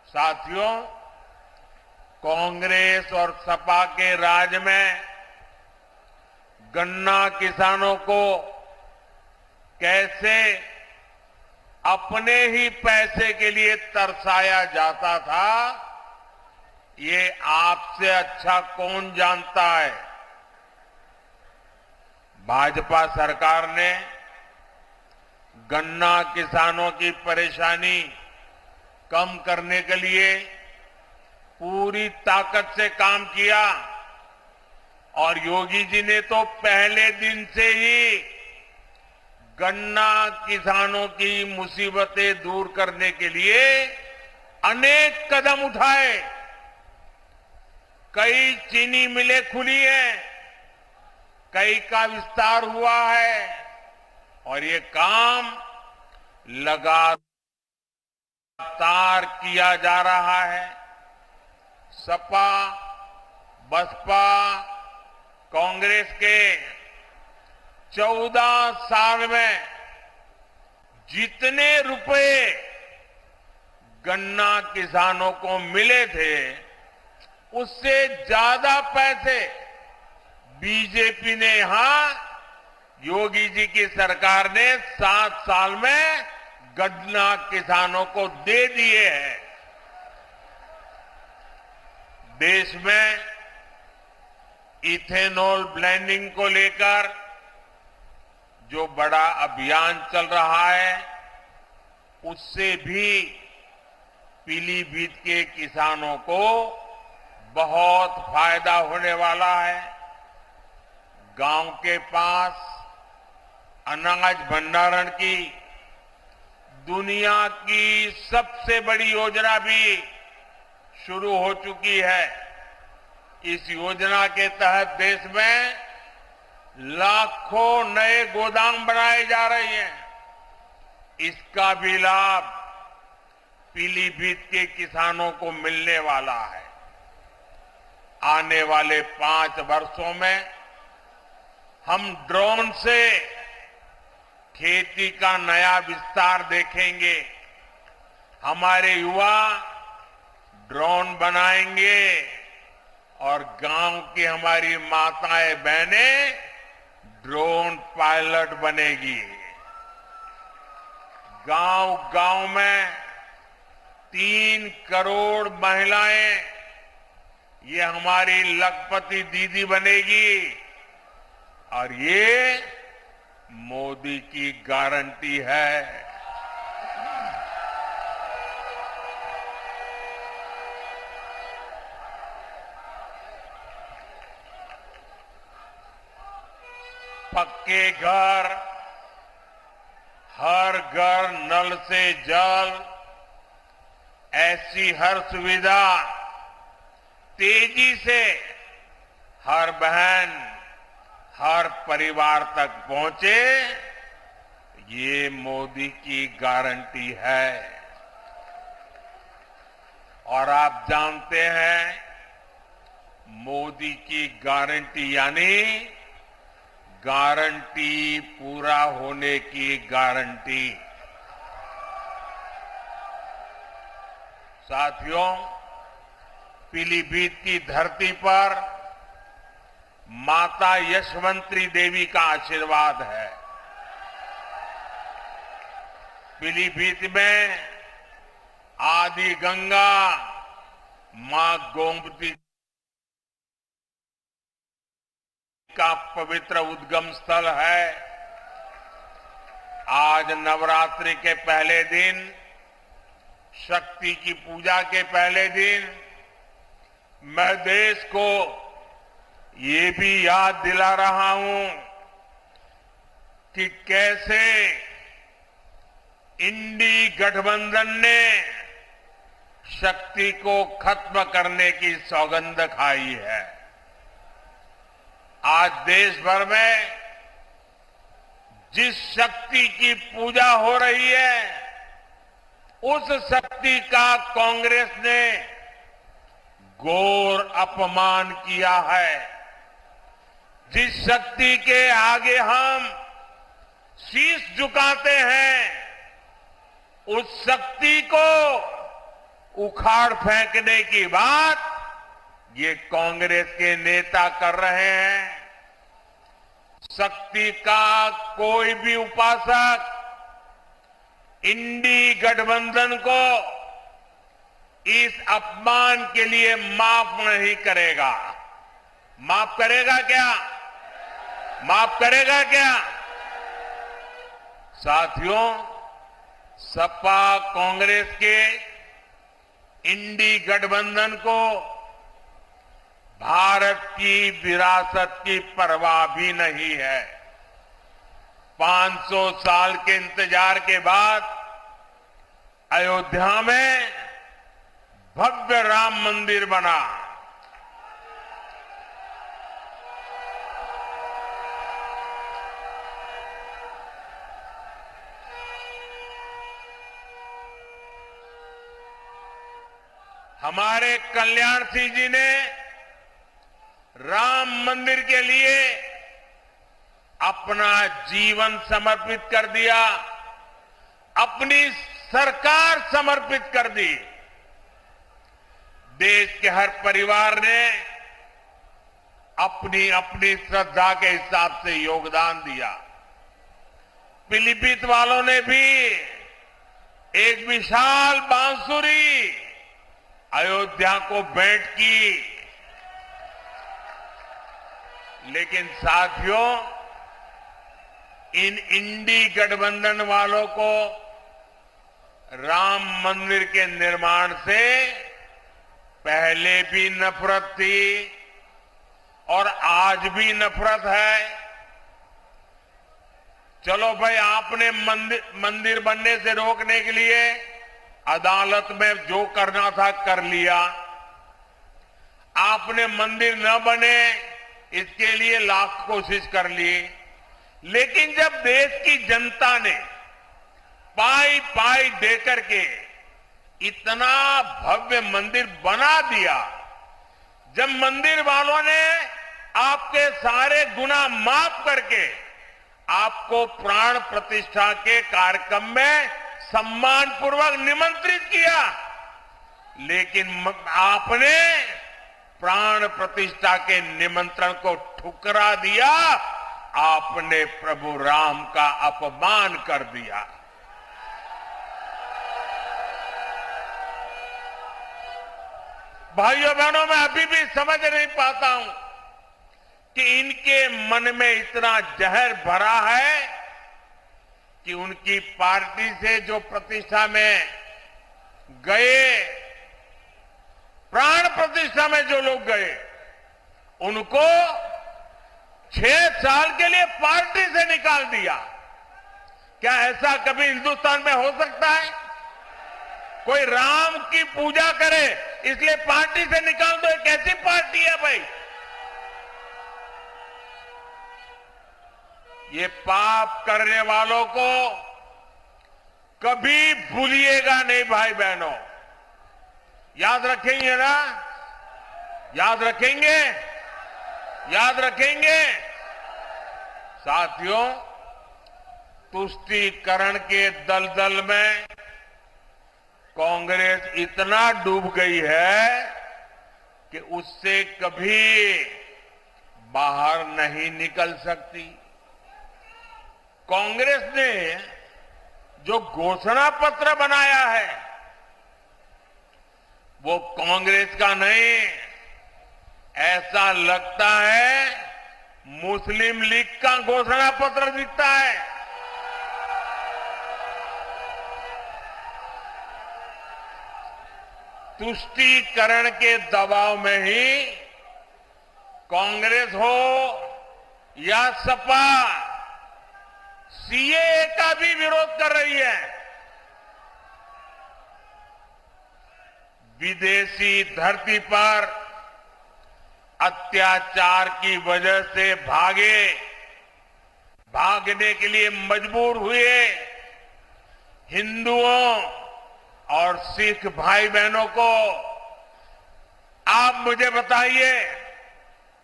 साथियों, कांग्रेस और सपा के राज में गन्ना किसानों को कैसे अपने ही पैसे के लिए तरसाया जाता था, ये आपसे अच्छा कौन जानता है। भाजपा सरकार ने गन्ना किसानों की परेशानी कम करने के लिए पूरी ताकत से काम किया और योगी जी ने तो पहले दिन से ही गन्ना किसानों की मुसीबतें दूर करने के लिए अनेक कदम उठाए। कई चीनी मिलें खुली हैं, कई का विस्तार हुआ है और ये काम लगातार किया जा रहा है। सपा, बसपा, कांग्रेस के 14 साल में जितने रुपए गन्ना किसानों को मिले थे, उससे ज्यादा पैसे बीजेपी ने यहां योगी जी की सरकार ने 7 साल में गन्ना किसानों को दे दिए हैं। देश में इथेनॉल ब्लेंडिंग को लेकर जो बड़ा अभियान चल रहा है, उससे भी पीलीभीत के किसानों को बहुत फायदा होने वाला है। गांव के पास अनाज भंडारण की दुनिया की सबसे बड़ी योजना भी शुरू हो चुकी है। इस योजना के तहत देश में लाखों नए गोदाम बनाए जा रहे हैं। इसका भी लाभ पीलीभीत के किसानों को मिलने वाला है। आने वाले 5 वर्षों में हम ड्रोन से खेती का नया विस्तार देखेंगे। हमारे युवा ड्रोन बनाएंगे और गांव की हमारी माताएं बहनें ड्रोन पायलट बनेगी। गांव-गांव में 3 करोड़ महिलाएं ये हमारी लखपति दीदी बनेगी और ये मोदी की गारंटी है। पक्के घर, हर घर नल से जल, ऐसी हर सुविधा तेजी से हर बहन, हर परिवार तक पहुंचे, ये मोदी की गारंटी है। और आप जानते हैं, मोदी की गारंटी यानी गारंटी पूरा होने की गारंटी। साथियों, पीलीभीत की धरती पर माता यशवंती देवी का आशीर्वाद है। पीलीभीत में आदि गंगा मां गोमती का पवित्र उद्गम स्थल है। आज नवरात्रि के पहले दिन, शक्ति की पूजा के पहले दिन, मैं देश को ये भी याद दिला रहा हूं कि कैसे इंडी गठबंधन ने शक्ति को खत्म करने की सौगंध खाई है। आज देश भर में जिस शक्ति की पूजा हो रही है, उस शक्ति का कांग्रेस ने घोर अपमान किया है। जिस शक्ति के आगे हम शीश झुकाते हैं, उस शक्ति को उखाड़ फेंकने की बात ये कांग्रेस के नेता कर रहे हैं। शक्ति का कोई भी उपासक इंडी गठबंधन को इस अपमान के लिए माफ नहीं करेगा। माफ करेगा क्या? माफ करेगा क्या? साथियों, सपा कांग्रेस के इंडी गठबंधन को भारत की विरासत की परवाह भी नहीं है। 500 साल के इंतजार के बाद अयोध्या में भव्य राम मंदिर बना। हमारे कल्याण सिंह जी ने राम मंदिर के लिए अपना जीवन समर्पित कर दिया, अपनी सरकार समर्पित कर दी। देश के हर परिवार ने अपनी अपनी श्रद्धा के हिसाब से योगदान दिया। पीलीभीत वालों ने भी एक विशाल बांसुरी अयोध्या को भेंट की। लेकिन साथियों, इन इंडी गठबंधन वालों को राम मंदिर के निर्माण से पहले भी नफरत थी और आज भी नफरत है। चलो भाई, आपने मंदिर बनने से रोकने के लिए अदालत में जो करना था कर लिया। आपने मंदिर न बने इसके लिए लाख कोशिश कर ली। लेकिन जब देश की जनता ने पाई पाई देकर के इतना भव्य मंदिर बना दिया, जब मंदिर वालों ने आपके सारे गुनाह माफ करके आपको प्राण प्रतिष्ठा के कार्यक्रम में सम्मान पूर्वक निमंत्रित किया, लेकिन आपने प्राण प्रतिष्ठा के निमंत्रण को ठुकरा दिया। आपने प्रभु राम का अपमान कर दिया। भाइयों बहनों, मैं अभी भी समझ नहीं पाता हूं कि इनके मन में इतना जहर भरा है कि उनकी पार्टी से जो प्रतिष्ठा में गए, प्राण प्रतिष्ठा में जो लोग गए, उनको 6 साल के लिए पार्टी से निकाल दिया। क्या ऐसा कभी हिंदुस्तान में हो सकता है? कोई राम की पूजा करे इसलिए पार्टी से निकाल दो? एक ऐसी पार्टी है भाई? ये पाप करने वालों को कभी भूलिएगा नहीं भाई बहनों। याद रखेंगे ना? याद रखेंगे? याद रखेंगे? साथियों, तुष्टीकरण के दलदल में कांग्रेस इतना डूब गई है कि उससे कभी बाहर नहीं निकल सकती। कांग्रेस ने जो घोषणा पत्र बनाया है वो कांग्रेस का नहीं, ऐसा लगता है मुस्लिम लीग का घोषणा पत्र दिखता है। तुष्टीकरण के दबाव में ही कांग्रेस हो या सपा सीएए का भी विरोध कर रही है। विदेशी धरती पर अत्याचार की वजह से भागने के लिए मजबूर हुए हिंदुओं और सिख भाई बहनों को आप मुझे बताइए,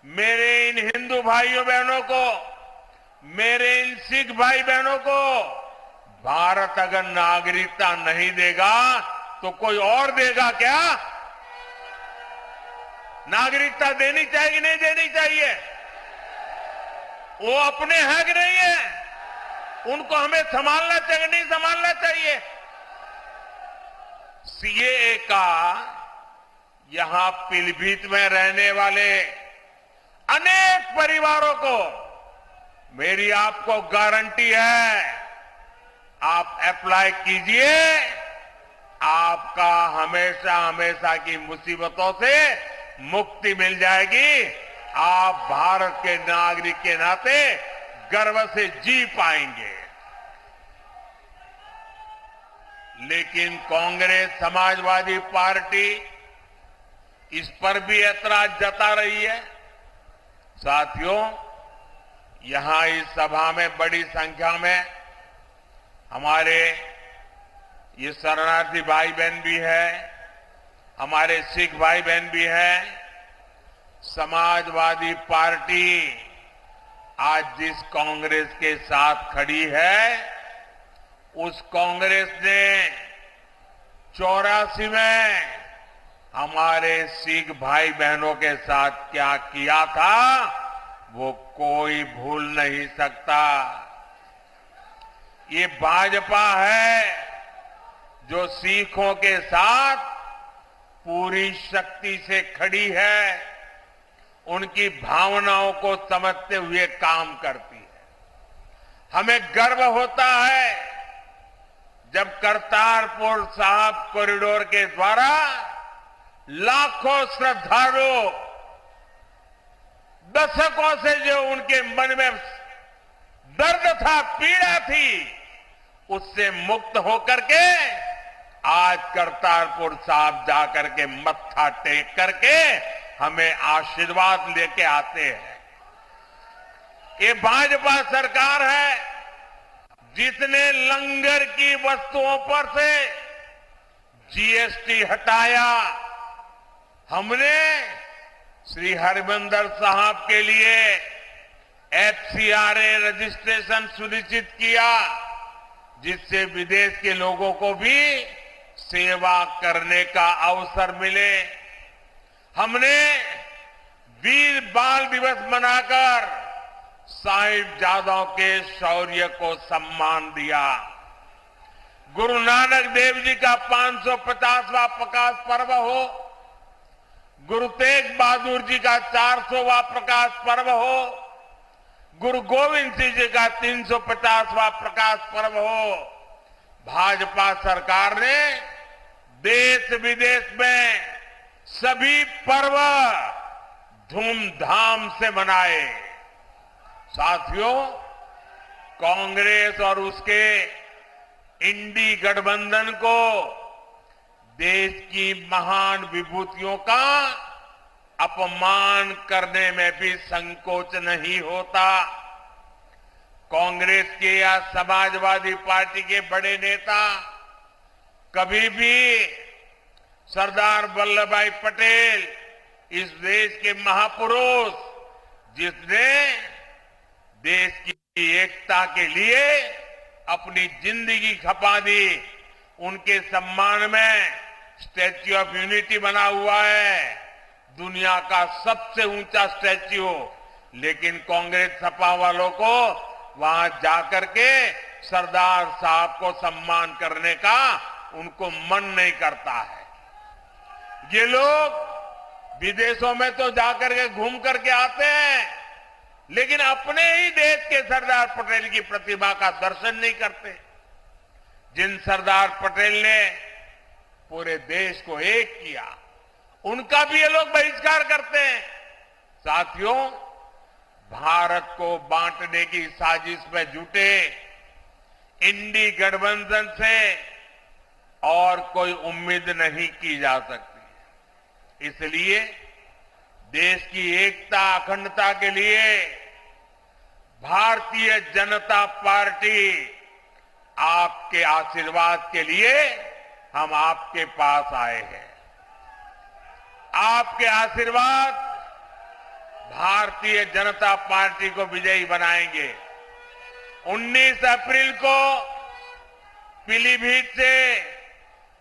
मेरे इन हिंदू भाइयों बहनों को, मेरे इन सिख भाई बहनों को भारत अगर नागरिकता नहीं देगा तो कोई और देगा क्या? नागरिकता देनी चाहिए कि नहीं देनी चाहिए? वो अपने हैं कि नहीं है? उनको हमें संभालना चाहिए नहीं संभालना चाहिए? सीएए का यहां पीलीभीत में रहने वाले अनेक परिवारों को मेरी आपको गारंटी है, आप अप्लाई कीजिए, आपका हमेशा हमेशा की मुसीबतों से मुक्ति मिल जाएगी। आप भारत के नागरिक के नाते गर्व से जी पाएंगे। लेकिन कांग्रेस समाजवादी पार्टी इस पर भी ऐतराज जता रही है। साथियों, यहां इस सभा में बड़ी संख्या में हमारे ये शरणार्थी भाई बहन भी है, हमारे सिख भाई बहन भी हैं। समाजवादी पार्टी आज जिस कांग्रेस के साथ खड़ी है, उस कांग्रेस ने 84 में हमारे सिख भाई बहनों के साथ क्या किया था वो कोई भूल नहीं सकता। ये भाजपा है जो सिखों के साथ पूरी शक्ति से खड़ी है, उनकी भावनाओं को समझते हुए काम करती है। हमें गर्व होता है जब करतारपुर साहिब कॉरिडोर के द्वारा लाखों श्रद्धालु दशकों से जो उनके मन में दर्द था, पीड़ा थी, उससे मुक्त होकर के आज करतारपुर साहिब जाकर के मत्था टेक करके हमें आशीर्वाद लेके आते हैं। ये भाजपा सरकार है जिसने लंगर की वस्तुओं पर से जीएसटी हटाया। हमने श्री हरिमंदिर साहब के लिए एफसीआरए रजिस्ट्रेशन सुनिश्चित किया, जिससे विदेश के लोगों को भी सेवा करने का अवसर मिले। हमने वीर बाल दिवस मनाकर साहिबजादों के शौर्य को सम्मान दिया। गुरु नानक देव जी का 550वां प्रकाश पर्व हो, गुरु तेग बहादुर जी का 400वां प्रकाश पर्व हो, गुरु गोविंद सिंह जी का 350वां प्रकाश पर्व हो, भाजपा सरकार ने देश विदेश में सभी पर्व धूमधाम से मनाए। साथियों, कांग्रेस और उसके इंडी गठबंधन को देश की महान विभूतियों का अपमान करने में भी संकोच नहीं होता। कांग्रेस के या समाजवादी पार्टी के बड़े नेता कभी भी सरदार वल्लभ भाई पटेल, इस देश के महापुरुष जिसने देश की एकता के लिए अपनी जिंदगी खपा दी, उनके सम्मान में स्टैच्यू ऑफ यूनिटी बना हुआ है, दुनिया का सबसे ऊंचा स्टैच्यू। लेकिन कांग्रेस सपा वालों को वहां जाकर के सरदार साहब को सम्मान करने का उनको मन नहीं करता है। ये लोग विदेशों में तो जाकर के घूम करके आते हैं, लेकिन अपने ही देश के सरदार पटेल की प्रतिमा का दर्शन नहीं करते, जिन सरदार पटेल ने पूरे देश को एक किया, उनका भी ये लोग बहिष्कार करते हैं। साथियों, भारत को बांटने की साजिश में जुटे इंडी गठबंधन से और कोई उम्मीद नहीं की जा सकती। इसलिए देश की एकता अखंडता के लिए भारतीय जनता पार्टी आपके आशीर्वाद के लिए हम आपके पास आए हैं। आपके आशीर्वाद भारतीय जनता पार्टी को विजयी बनाएंगे। 19 अप्रैल को पीलीभीत से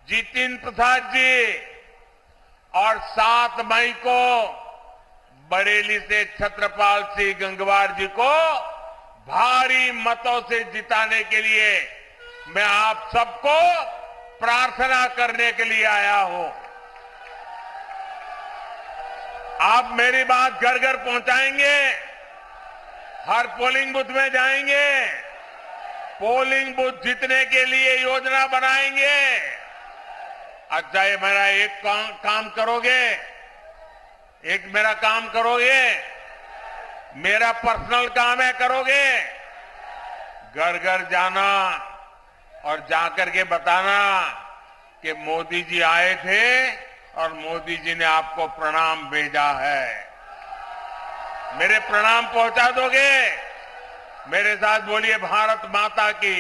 जितिन प्रसाद जी और 7 मई को बरेली से छत्रपाल सिंह गंगवार जी को भारी मतों से जिताने के लिए मैं आप सबको प्रार्थना करने के लिए आया हूं। आप मेरी बात घर घर पहुंचाएंगे, हर पोलिंग बूथ में जाएंगे, पोलिंग बूथ जीतने के लिए योजना बनाएंगे। अच्छा, ये मेरा एक काम करोगे, एक मेरा काम करोगे, मेरा पर्सनल काम है, करोगे? घर घर जाना और जाकर के बताना कि मोदी जी आए थे और मोदी जी ने आपको प्रणाम भेजा है। मेरे प्रणाम पहुंचा दोगे? मेरे साथ बोलिए, भारत माता की,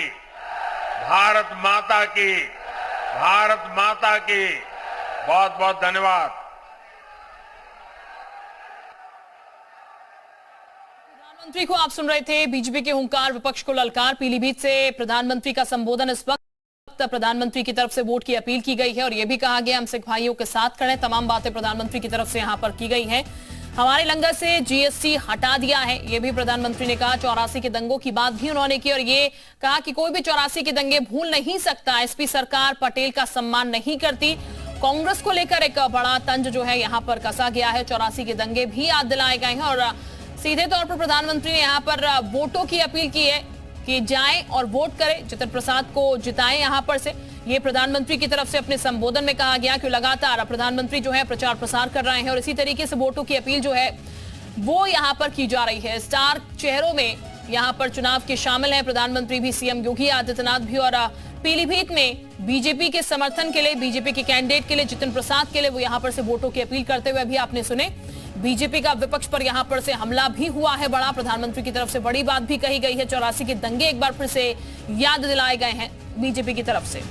भारत माता की, भारत माता की। बहुत बहुत धन्यवाद। प्रधानमंत्री को आप सुन रहे थे। बीजेपी के हुंकार, विपक्ष को ललकार। पीलीभीत से प्रधानमंत्री का संबोधन। इस वक्त प्रधानमंत्री की तरफ से वोट की अपील की गई है और यह भी कहा गया हम सिख भाइयों के साथ खड़े। तमाम बातें प्रधानमंत्री की तरफ से यहां पर की गई हैं। हमारे लंगर से जीएसटी हटा दिया है, यह भी प्रधानमंत्री ने कहा। 84 के दंगों की बात भी उन्होंने की और ये कहा कि कोई भी 84 के दंगे भूल नहीं सकता। एसपी सरकार पटेल का सम्मान नहीं करती। कांग्रेस को लेकर एक बड़ा तंज जो है यहां पर कसा गया है। 84 के दंगे भी याद दिलाए गए हैं और सीधे तौर पर प्रधानमंत्री ने यहां पर वोटों की अपील की है कि जाएं और वोट करें, जितिन प्रसाद को जिताएं यहां पर से। ये प्रधानमंत्री की तरफ से अपने संबोधन में कहा गया कि लगातार प्रधानमंत्री जो है प्रचार प्रसार कर रहे हैं और इसी तरीके से वोटों की अपील जो है वो यहां पर की जा रही है। स्टार चेहरों में यहां पर चुनाव के शामिल हैं प्रधानमंत्री भी, सीएम योगी आदित्यनाथ भी। और पीलीभीत में बीजेपी के समर्थन के लिए, बीजेपी के कैंडिडेट के लिए, जितिन प्रसाद के लिए वो यहां पर से वोटों की अपील करते हुए भी आपने सुने। बीजेपी का विपक्ष पर यहां पर से हमला भी हुआ है बड़ा। प्रधानमंत्री की तरफ से बड़ी बात भी कही गई है। 84 के दंगे एक बार फिर से याद दिलाए गए हैं बीजेपी की तरफ से।